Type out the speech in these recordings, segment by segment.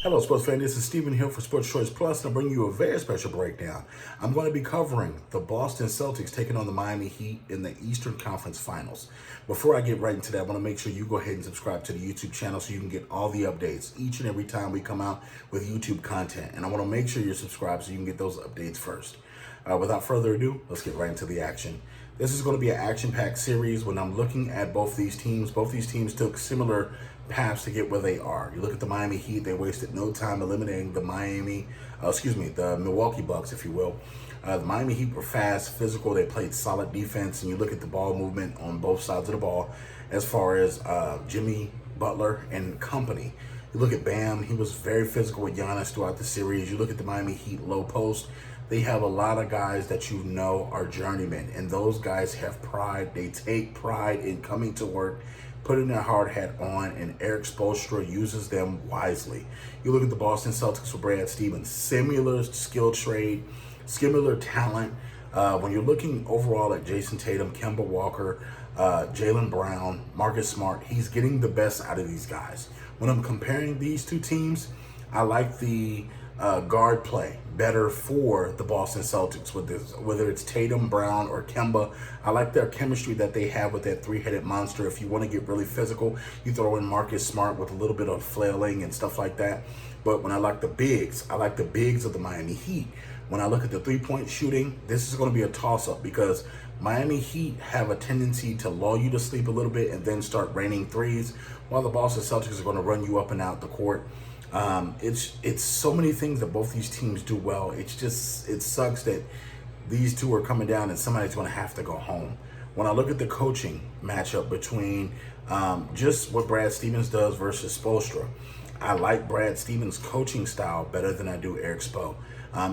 Hello, sports fan. This is Steven here for Sports Choice Plus, and I'm bringing you a very special breakdown. I'm going to be covering the Boston Celtics taking on the Miami Heat in the Eastern Conference Finals. Before I get right into that, I want to make sure you go ahead and subscribe to the YouTube channel so you can get all the updates each and every time we come out with YouTube content. And I want to make sure you're subscribed so you can get those updates first. Without further ado, let's get right into the action. This is going to be an action-packed series. When I'm looking at both these teams took similar paths to get where they are. You look at the Miami Heat, they wasted no time eliminating the the Milwaukee Bucks, if you will. The Miami Heat were fast, physical, they played solid defense, and you look at the ball movement on both sides of the ball as far as Jimmy Butler and company. You look at Bam, he was very physical with Giannis throughout the series. You look at the Miami Heat low post, they have a lot of guys that you know are journeymen, and those guys have pride. They take pride in coming to work, putting their hard hat on, and Eric Spoelstra uses them wisely. You look at the Boston Celtics with Brad Stevens, similar skill trade, similar talent. When you're looking overall at Jason Tatum, Kemba Walker, Jaylen Brown, Marcus Smart, he's getting the best out of these guys. When I'm comparing these two teams, I like the guard play better for the Boston Celtics with this, whether it's Tatum, Brown, or Kemba. I like their chemistry that they have with that three-headed monster. If you want to get really physical, you throw in Marcus Smart with a little bit of flailing and stuff like that. But when I like the bigs of the Miami Heat. When I look at the three-point shooting, this is going to be a toss-up because Miami Heat have a tendency to lull you to sleep a little bit and then start raining threes, while the Boston Celtics are going to run you up and out the court. It's so many things that both these teams do well. It sucks that these two are coming down and somebody's going to have to go home. When I look at the coaching matchup between just what Brad Stevens does versus Spoelstra, I like Brad Stevens' coaching style better than I do Eric Spo.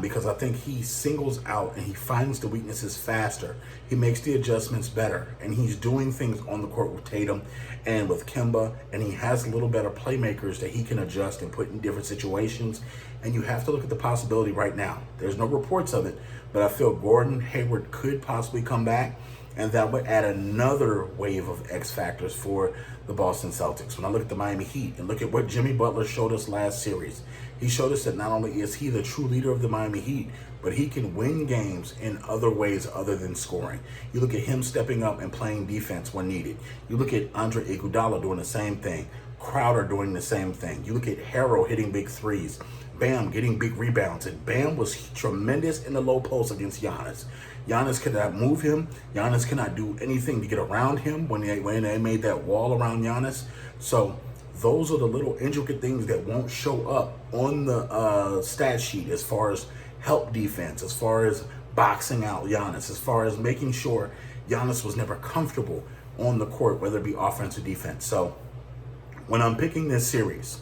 Because I think he singles out and he finds the weaknesses faster. He makes the adjustments better, and he's doing things on the court with Tatum and with Kemba, and he has a little better playmakers that he can adjust and put in different situations. And you have to look at the possibility right now. There's no reports of it, but I feel Gordon Hayward could possibly come back, and that would add another wave of X factors for the Boston Celtics. When I look at the Miami Heat and look at what Jimmy Butler showed us last series, he showed us that not only is he the true leader of the Miami Heat, but he can win games in other ways other than scoring. You look at him stepping up and playing defense when needed. You look at Andre Iguodala doing the same thing. Crowder doing the same thing. You look at Harrell hitting big threes. Bam getting big rebounds. And Bam was tremendous in the low post against Giannis. Giannis cannot move him. Giannis cannot do anything to get around him when they made that wall around Giannis. So those are the little intricate things that won't show up on the stat sheet as far as help defense, as far as boxing out Giannis, as far as making sure Giannis was never comfortable on the court, whether it be offense or defense. So when I'm picking this series,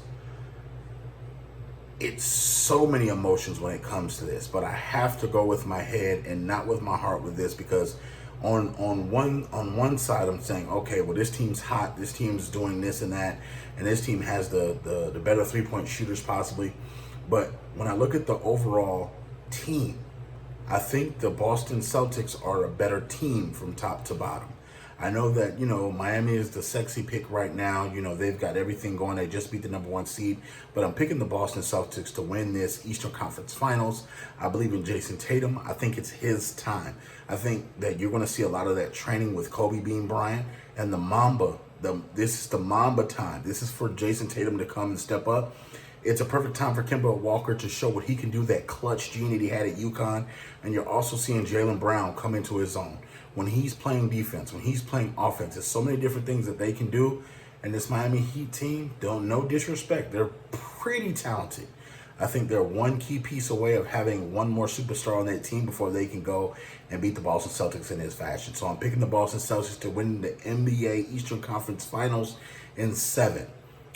it's so many emotions when it comes to this, but I have to go with my head and not with my heart with this, because on one side I'm saying, okay, well, this team's hot, this team's doing this and that, and this team has the better three-point shooters possibly. But when I look at the overall team, I think the Boston Celtics are a better team from top to bottom. I know that, Miami is the sexy pick right now. They've got everything going. They just beat the number 1 seed. But I'm picking the Boston Celtics to win this Eastern Conference Finals. I believe in Jason Tatum. I think it's his time. I think that you're going to see a lot of that training with Kobe Bean Bryant and the Mamba. This is the Mamba time. This is for Jason Tatum to come and step up. It's a perfect time for Kemba Walker to show what he can do, that clutch gene that he had at UConn. And you're also seeing Jaylen Brown come into his own. When he's playing defense, when he's playing offense, there's so many different things that they can do. And this Miami Heat team, no disrespect, they're pretty talented. I think they're one key piece away of having one more superstar on that team before they can go and beat the Boston Celtics in this fashion. So I'm picking the Boston Celtics to win the NBA Eastern Conference Finals in 7.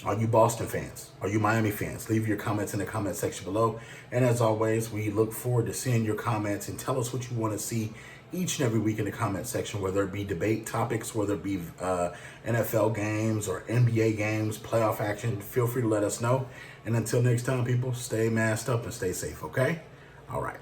Are you Boston fans? Are you Miami fans? Leave your comments in the comment section below. And as always, we look forward to seeing your comments, and tell us what you want to see each and every week in the comment section, whether it be debate topics, whether it be NFL games or NBA games, playoff action. Feel free to let us know. And until next time, people, stay masked up and stay safe, okay? All right.